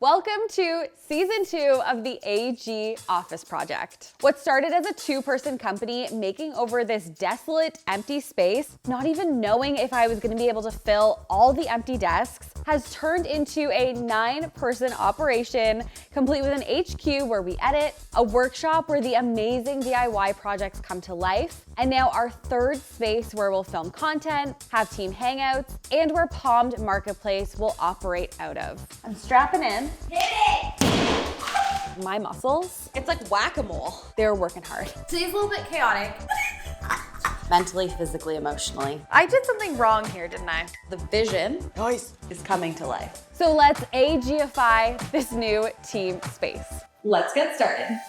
Welcome to season 2 of the AG office project. What started as a 2-person company making over this desolate, empty space, not even knowing if I was gonna be able to fill all the empty desks, has turned into a 9-person operation, complete with an HQ where we edit, a workshop where the amazing DIY projects come to life, and now our 3rd space where we'll film content, have team hangouts, and where Palmed Marketplace will operate out of. I'm strapping in. Hit it! My muscles, It's like whack-a-mole. they're working hard. Today's a little bit chaotic. Mentally, physically, emotionally. I did something wrong here, didn't I? The vision is coming to life. So let's AGify this new team space. Let's get started.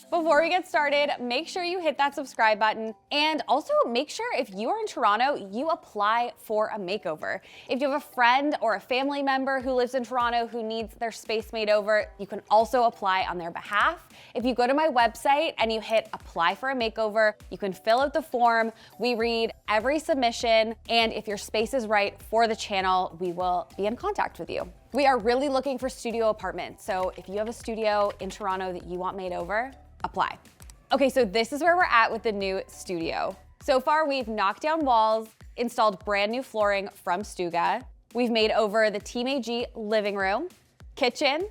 Before we get started, make sure you hit that subscribe button, and also make sure if you are in Toronto, you apply for a makeover. If you have a friend or a family member who lives in Toronto who needs their space made over, you can also apply on their behalf. If you go to my website and you hit apply for a makeover, you can fill out the form. We read every submission, and if your space is right for the channel, we will be in contact with you. We are really looking for studio apartments, so if you have a studio in Toronto that you want made over, apply. Okay, so this is where we're at with the new studio. So far, we've knocked down walls, installed brand new flooring from Stuga. We've made over the Team AG living room, kitchen,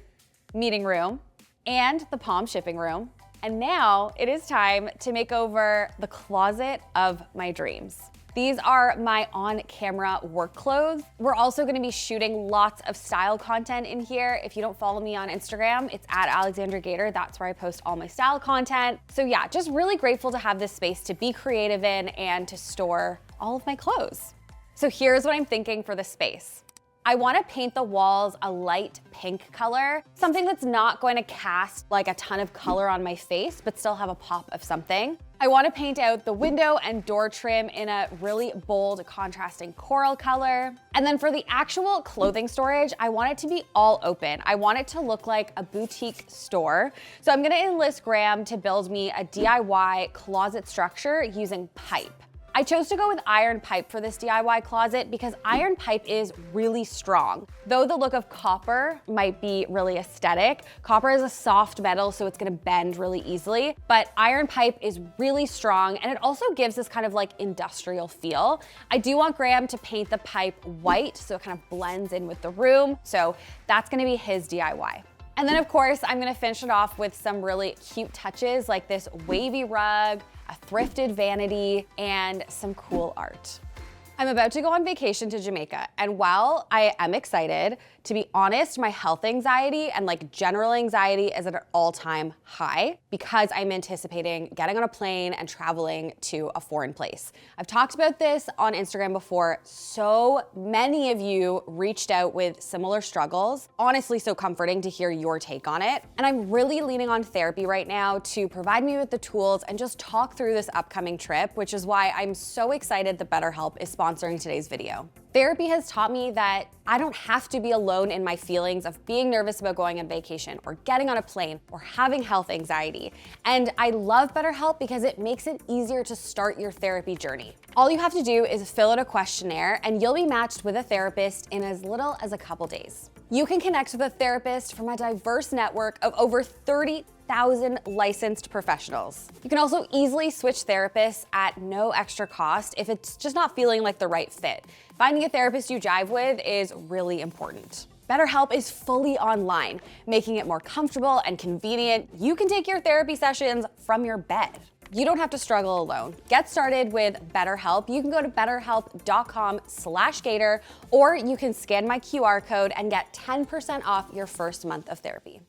meeting room, and the Palm shipping room. And now it is time to make over the closet of my dreams. These are my on-camera work clothes. We're also gonna be shooting lots of style content in here. If you don't follow me on Instagram, it's at Alexandra Gater. That's where I post all my style content. So yeah, just really grateful to have this space to be creative in and to store all of my clothes. So here's what I'm thinking for the space. I wanna paint the walls a light pink color, something that's not going to cast like a ton of color on my face, but still have a pop of something. I wanna paint out the window and door trim in a really bold, contrasting coral color. And then for the actual clothing storage, I want it to be all open. I want it to look like a boutique store. So I'm gonna enlist Graham to build me a DIY closet structure using pipe. I chose to go with iron pipe for this DIY closet because iron pipe is really strong. Though the look of copper might be really aesthetic, copper is a soft metal, so it's gonna bend really easily, but iron pipe is really strong, and it also gives this kind of like industrial feel. I do want Graham to paint the pipe white, so it kind of blends in with the room, so that's gonna be his DIY. And then of course, I'm gonna finish it off with some really cute touches like this wavy rug, a thrifted vanity, and some cool art. I'm about to go on vacation to Jamaica, and while I am excited, to be honest, my health anxiety and like general anxiety is at an all-time high because I'm anticipating getting on a plane and traveling to a foreign place. I've talked about this on Instagram before. So many of you reached out with similar struggles. Honestly, so comforting to hear your take on it. And I'm really leaning on therapy right now to provide me with the tools and just talk through this upcoming trip, which is why I'm so excited that BetterHelp is sponsoring today's video. Therapy has taught me that I don't have to be alone in my feelings of being nervous about going on vacation or getting on a plane or having health anxiety. And I love BetterHelp because it makes it easier to start your therapy journey. All you have to do is fill out a questionnaire and you'll be matched with a therapist in as little as a couple days. You can connect with a therapist from a diverse network of over 30,000 licensed professionals. You can also easily switch therapists at no extra cost if it's just not feeling like the right fit. Finding a therapist you jive with is really important. BetterHelp is fully online, making it more comfortable and convenient. You can take your therapy sessions from your bed. You don't have to struggle alone. Get started with BetterHelp. You can go to betterhelp.com/Gater, or you can scan my QR code and get 10% off your first month of therapy.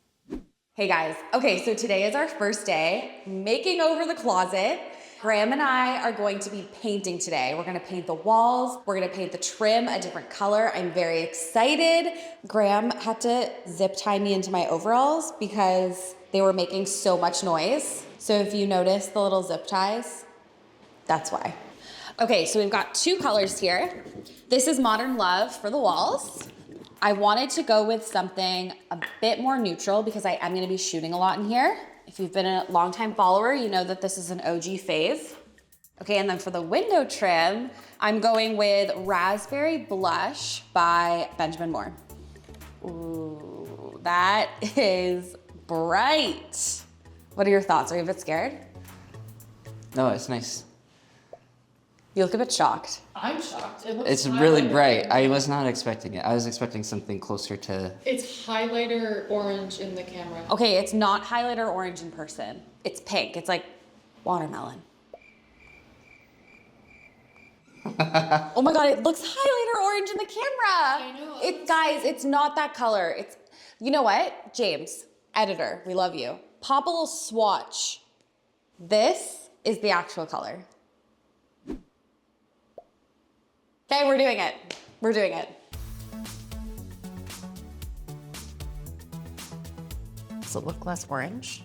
Hey guys, okay, so today is our first day making over the closet. Graham and I are going to be painting today. We're gonna paint the walls, we're gonna paint the trim a different color. I'm very excited. Graham had to zip tie me into my overalls because they were making so much noise. So if you notice the little zip ties, that's why. Okay, so we've got 2 colors here. This is Modern Love for the walls. I wanted to go with something a bit more neutral because I am gonna be shooting a lot in here. If you've been a longtime follower, you know that this is an OG fave. Okay, and then for the window trim, I'm going with Raspberry Blush by Benjamin Moore. Ooh, that is bright. What are your thoughts? Are you a bit scared? No, it's nice. You look a bit shocked. I'm shocked. It's really bright. I was not expecting it. I was expecting something closer to... It's highlighter orange in the camera. Okay, it's not highlighter orange in person. It's pink. It's like watermelon. Oh my God, it looks highlighter orange in the camera. I know. Guys, it's not that color. You know what? James, editor, we love you. Pop a little swatch. This is the actual color. Okay, we're doing it. We're doing it. Does it look less orange?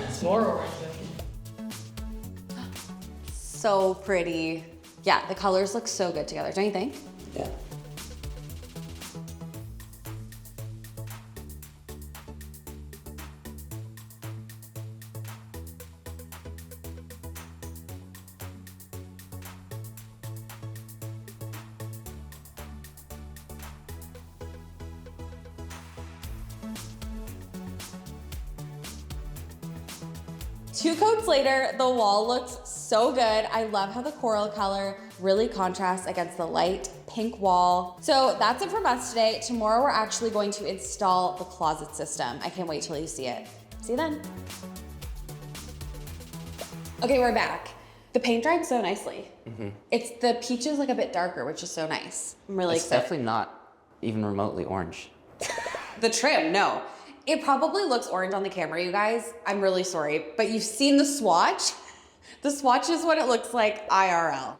It's more orange. So pretty. Yeah, the colors look so good together, don't you think? Yeah. Two coats later, the wall looks so good. I love how the coral color really contrasts against the light pink wall. So that's it from us today. Tomorrow we're actually going to install the closet system. I can't wait till you see it. See you then. Okay, we're back. The paint dried so nicely. It's the peach is like a bit darker, which is so nice. I'm really It's excited. definitely not even remotely orange. The trim, no. It probably looks orange on the camera, you guys. I'm really sorry, but you've seen the swatch. The swatch is what it looks like IRL.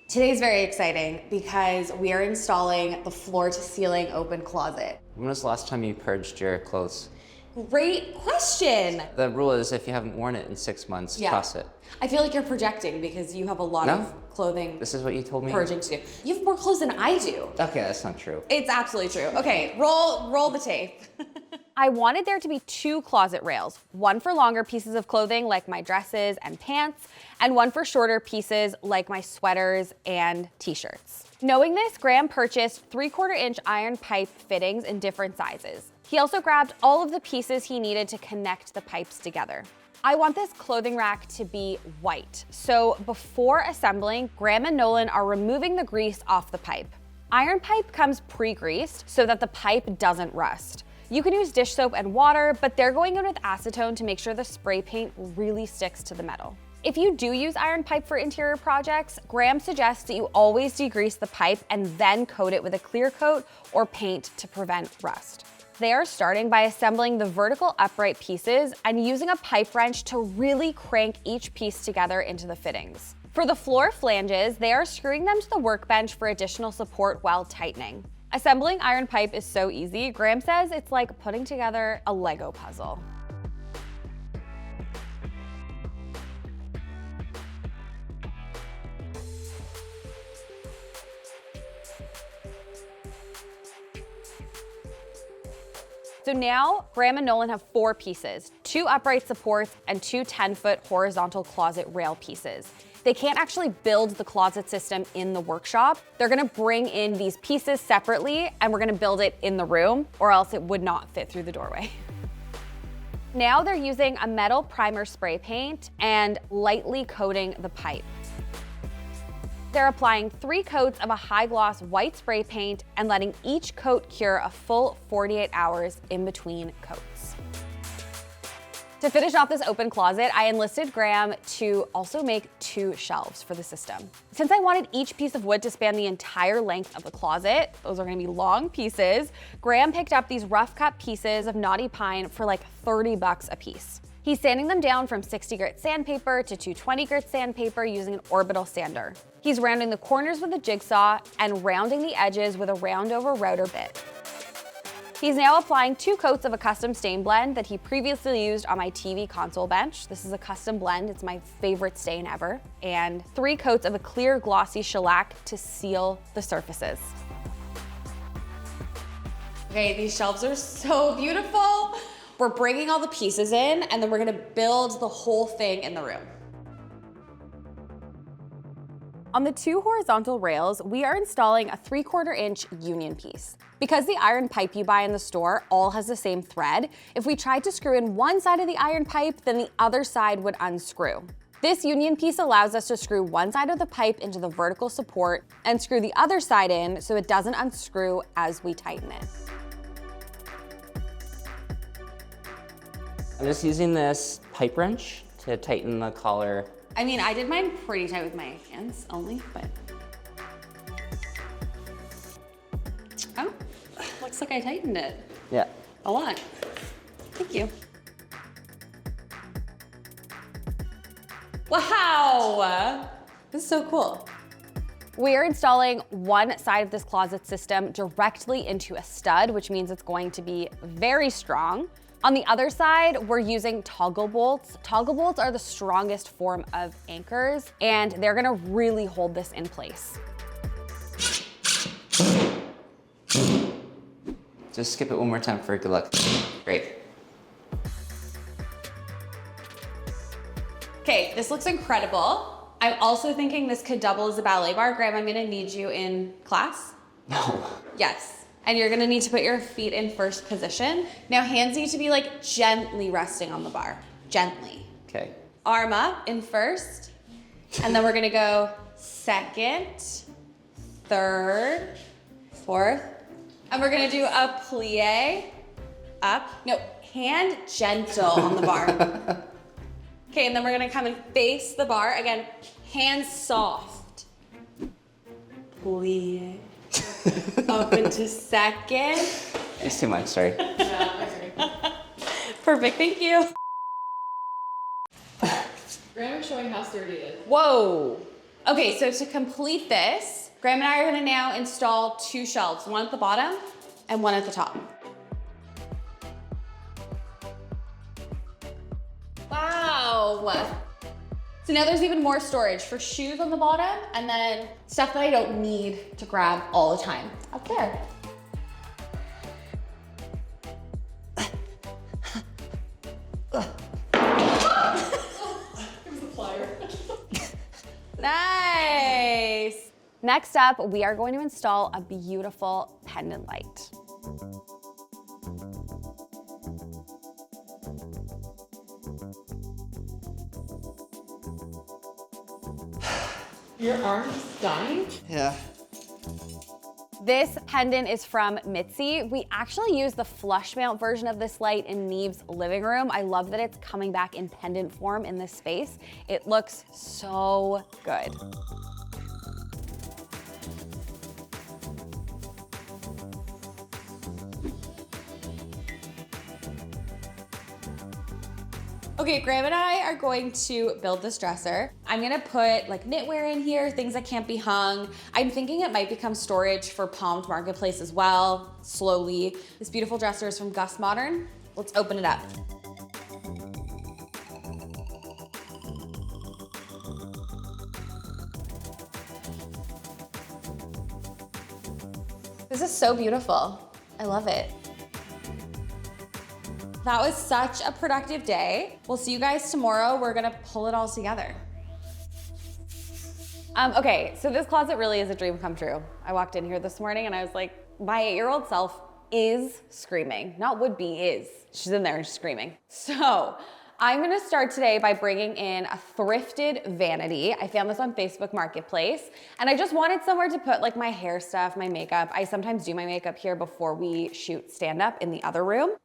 Today's very exciting because we are installing the floor to ceiling open closet. When was the last time you purged your clothes? Great question. The rule is if you haven't worn it in 6 months, toss it. I feel like you're projecting because you have a lot No. of clothing This is what you told me? purging to do. You have more clothes than I do. Okay, that's not true. It's absolutely true. Okay, roll the tape. I wanted there to be 2 closet rails, one for longer pieces of clothing like my dresses and pants, and one for shorter pieces like my sweaters and t-shirts. Knowing this, Graham purchased 3/4 inch iron pipe fittings in different sizes. He also grabbed all of the pieces he needed to connect the pipes together. I want this clothing rack to be white, so before assembling, Graham and Nolan are removing the grease off the pipe. Iron pipe comes pre-greased so that the pipe doesn't rust. You can use dish soap and water, but they're going in with acetone to make sure the spray paint really sticks to the metal. If you do use iron pipe for interior projects, Graham suggests that you always degrease the pipe and then coat it with a clear coat or paint to prevent rust. They are starting by assembling the vertical upright pieces and using a pipe wrench to really crank each piece together into the fittings. For the floor flanges, they are screwing them to the workbench for additional support while tightening. Assembling iron pipe is so easy. Graham says it's like putting together a Lego puzzle. So now, Graham and Nolan have 4 pieces, 2 upright supports and 2 10-foot horizontal closet rail pieces. They can't actually build the closet system in the workshop. They're gonna bring in these pieces separately and we're gonna build it in the room or else it would not fit through the doorway. Now they're using a metal primer spray paint and lightly coating the pipe. They're applying 3 coats of a high gloss white spray paint and letting each coat cure a full 48 hours in between coats. To finish off this open closet, I enlisted Graham to also make 2 shelves for the system. Since I wanted each piece of wood to span the entire length of the closet, those are gonna be long pieces, Graham picked up these rough cut pieces of knotty pine for like 30 bucks a piece. He's sanding them down from 60 grit sandpaper to 220 grit sandpaper using an orbital sander. He's rounding the corners with a jigsaw and rounding the edges with a round over router bit. He's now applying 2 coats of a custom stain blend that he previously used on my TV console bench. This is a custom blend, it's my favorite stain ever. And 3 coats of a clear glossy shellac to seal the surfaces. Okay, these shelves are so beautiful. We're bringing all the pieces in and then we're gonna build the whole thing in the room. On the 2 horizontal rails, we are installing a 3/4 inch union piece. Because the iron pipe you buy in the store all has the same thread, if we tried to screw in one side of the iron pipe, then the other side would unscrew. This union piece allows us to screw one side of the pipe into the vertical support and screw the other side in so it doesn't unscrew as we tighten it. I'm just using this pipe wrench to tighten the collar. I mean, I did mine pretty tight with my hands only, but. Oh, looks like I tightened it Yeah. a lot. Thank you. Wow, this is so cool. We're installing one side of this closet system directly into a stud, which means it's going to be very strong. On the other side, we're using toggle bolts. Toggle bolts are the strongest form of anchors, and they're gonna really hold this in place. Just skip it one more time for good luck. Great. Okay, this looks incredible. I'm also thinking this could double as a ballet bar. Graham, I'm gonna need you in class. No. Yes, and you're gonna need to put your feet in first position. Now hands need to be like gently resting on the bar, gently. Okay. Arm up in first, and then we're gonna go second, third, fourth, and we're gonna do a plie, up. No, hand gentle on the bar. Okay, and then we're gonna come and face the bar. Again, hands soft. Plie. Up into second. It's too much, sorry. Yeah, I agree. Perfect, thank you. Graham is showing how sturdy it is. Whoa. Okay, so to complete this, Graham and I are gonna now install 2 shelves, one at the bottom and one at the top. Wow. So now there's even more storage for shoes on the bottom and then stuff that I don't need to grab all the time up there. Here's the plier. Nice. Next up, we are going to install a beautiful pendant light. Your arm's dying? Yeah. This pendant is from Mitzi. We actually use the flush mount version of this light in Neve's living room. I love that it's coming back in pendant form in this space. It looks so good. Okay, Graham and I are going to build this dresser. I'm gonna put like knitwear in here, things that can't be hung. I'm thinking it might become storage for Palmed Marketplace as well, slowly. This beautiful dresser is from Gus Modern. Let's open it up. This is so beautiful. I love it. That was such a productive day. We'll see you guys tomorrow. We're gonna pull it all together. Okay, so this closet really is a dream come true. I walked in here this morning and I was like, my 8-year-old self is screaming. Not would be, is. She's in there and she's screaming. So I'm gonna start today by bringing in a thrifted vanity. I found this on Facebook Marketplace and I just wanted somewhere to put like my hair stuff, my makeup. I sometimes do my makeup here before we shoot stand-up in the other room.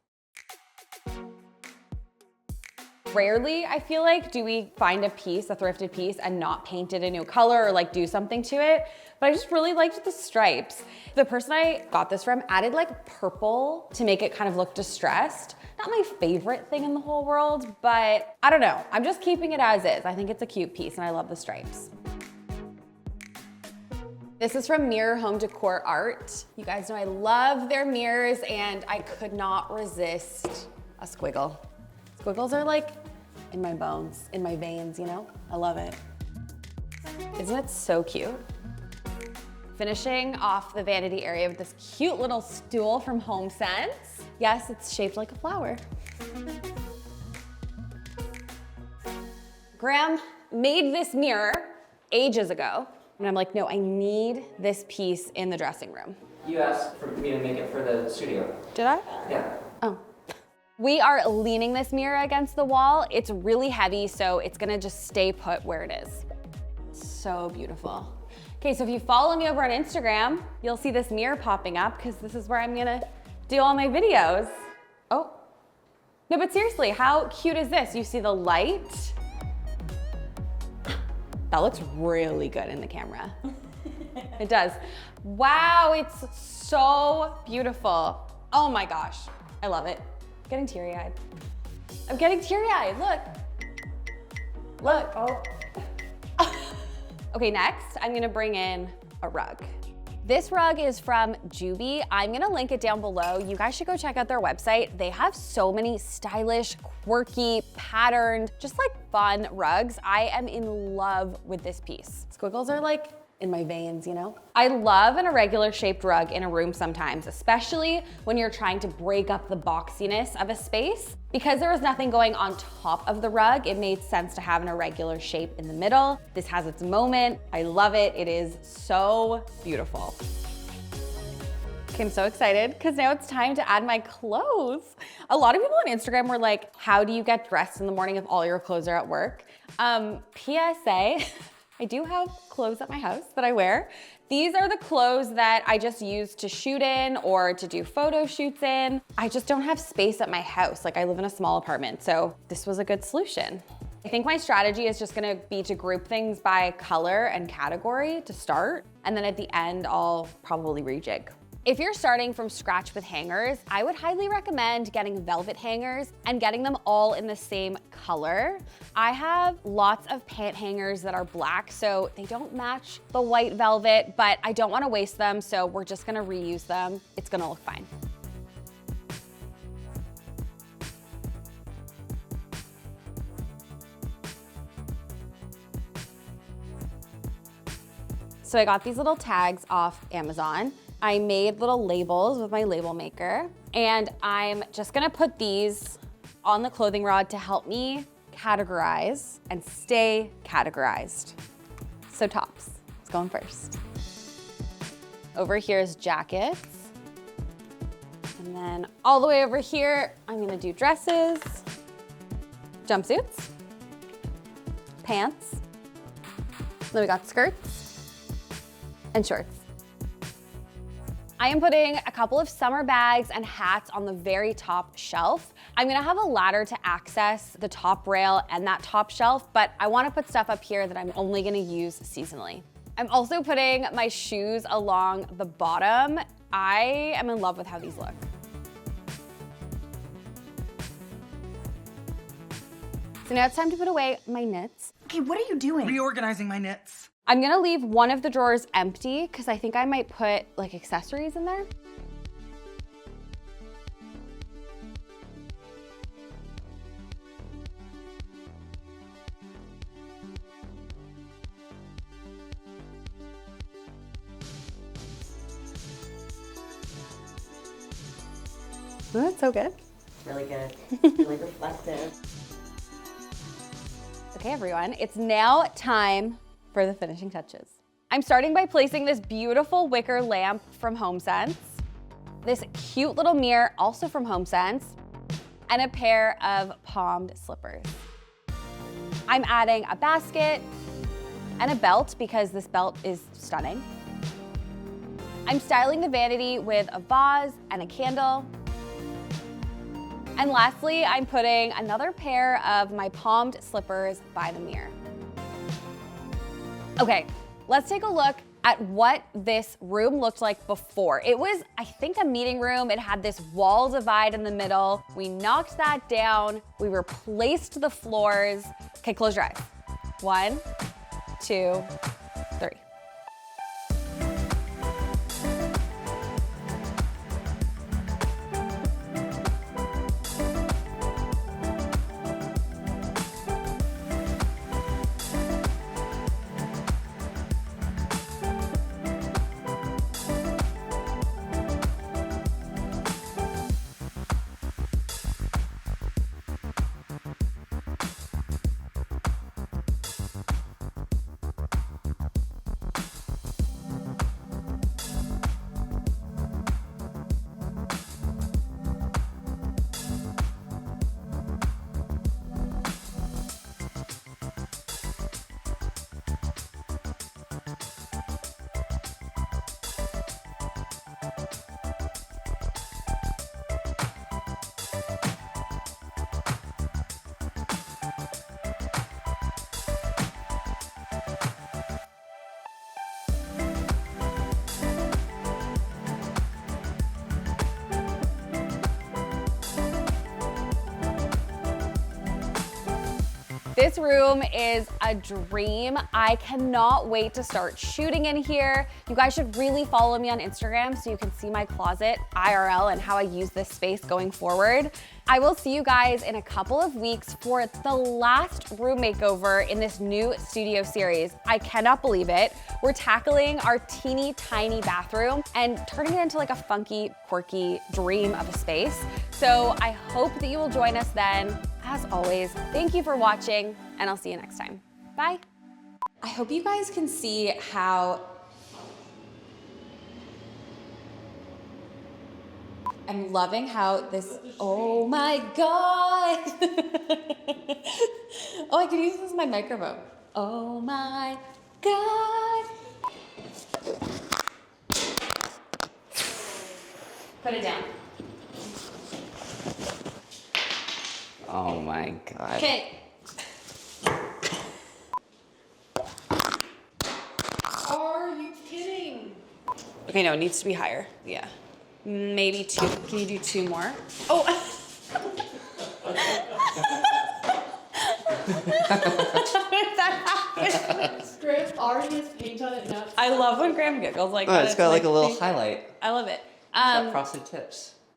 Rarely, I feel like, do we find a piece, a thrifted piece, and not paint it a new color or like do something to it. But I just really liked the stripes. The person I got this from added like purple to make it kind of look distressed. Not my favorite thing in the whole world, but I don't know. I'm just keeping it as is. I think it's a cute piece and I love the stripes. This is from Mirror Home Decor Art. You guys know I love their mirrors and I could not resist a squiggle. Squiggles are like in my bones, in my veins, you know? I love it. Isn't it so cute? Finishing off the vanity area with this cute little stool from HomeSense. Yes, it's shaped like a flower. Graham made this mirror ages ago, And I'm like, no, I need this piece in the dressing room. You asked for me to make it for the studio. Did I? Yeah. Oh. We are leaning this mirror against the wall. It's really heavy, so it's gonna just stay put where it is. So beautiful. Okay, so if you follow me over on Instagram, you'll see this mirror popping up because this is where I'm gonna do all my videos. Oh. No, but seriously, how cute is this? You see the light? That looks really good in the camera. It does. Wow, it's so beautiful. Oh my gosh, I love it. I'm getting teary-eyed. I'm getting teary-eyed, look. Look, oh. Okay, next, I'm gonna bring in a rug. This rug is from Juby. I'm gonna link it down below. You guys should go check out their website. They have so many stylish, quirky, patterned, just like fun rugs. I am in love with this piece. Squiggles are like in my veins, you know? I love an irregular shaped rug in a room sometimes, especially when you're trying to break up the boxiness of a space. Because there was nothing going on top of the rug, it made sense to have an irregular shape in the middle. This has its moment. I love it. It is so beautiful. Okay, I'm so excited because now it's time to add my clothes. A lot of people on Instagram were like, how do you get dressed in the morning if all your clothes are at work? PSA, I do have clothes at my house that I wear. These are the clothes that I just use to shoot in or to do photo shoots in. I just don't have space at my house. Like I live in a small apartment, so this was a good solution. I think my strategy is just gonna be to group things by color and category to start, and then at the end, I'll probably rejig. If you're starting from scratch with hangers, I would highly recommend getting velvet hangers and getting them all in the same color. I have lots of pant hangers that are black, so they don't match the white velvet, but I don't wanna waste them, so we're just gonna reuse them. It's gonna look fine. So I got these little tags off Amazon. I made little labels with my label maker, and I'm just gonna put these on the clothing rod to help me categorize and stay categorized. So tops, it's going first. Over here is jackets. And then all the way over here, I'm gonna do dresses, jumpsuits, pants. Then we got skirts and shorts. I am putting a couple of summer bags and hats on the very top shelf. I'm gonna have a ladder to access the top rail and that top shelf, but I wanna put stuff up here that I'm only gonna use seasonally. I'm also putting my shoes along the bottom. I am in love with how these look. So now it's time to put away my knits. Okay, what are you doing? Reorganizing my knits. I'm gonna leave one of the drawers empty because I think I might put like accessories in there. Oh, that's so good. Really good. Really reflective. Okay, everyone, it's now time for the finishing touches. I'm starting by placing this beautiful wicker lamp from HomeSense, this cute little mirror also from HomeSense, and a pair of palmed slippers. I'm adding a basket and a belt because this belt is stunning. I'm styling the vanity with a vase and a candle. And lastly, I'm putting another pair of my palmed slippers by the mirror. Okay, let's take a look at what this room looked like before. It was, I think, a meeting room. It had this wall divide in the middle. We knocked that down. We replaced the floors. Okay, close your eyes. 1, 2, 3. This room is a dream. I cannot wait to start shooting in here. You guys should really follow me on Instagram so you can see my closet IRL and how I use this space going forward. I will see you guys in a couple of weeks for the last room makeover in this new studio series. I cannot believe it. We're tackling our teeny tiny bathroom and turning it into like a funky, quirky dream of a space. So I hope that you will join us then. As always, thank you for watching, and I'll see you next time. Bye. I hope you guys can see how I'm loving how this, oh my God. Oh, I could use this as my microphone. Oh my God. Put it down. Oh my God. Okay. Are you kidding? Okay, no, it needs to be higher. Yeah. Maybe 2. Can you do 2 more? Oh. That happened. Graham already has paint on it now. I love when Graham giggles like Oh, that. it's got like a little like- highlight. I love it. It's got frosted tips.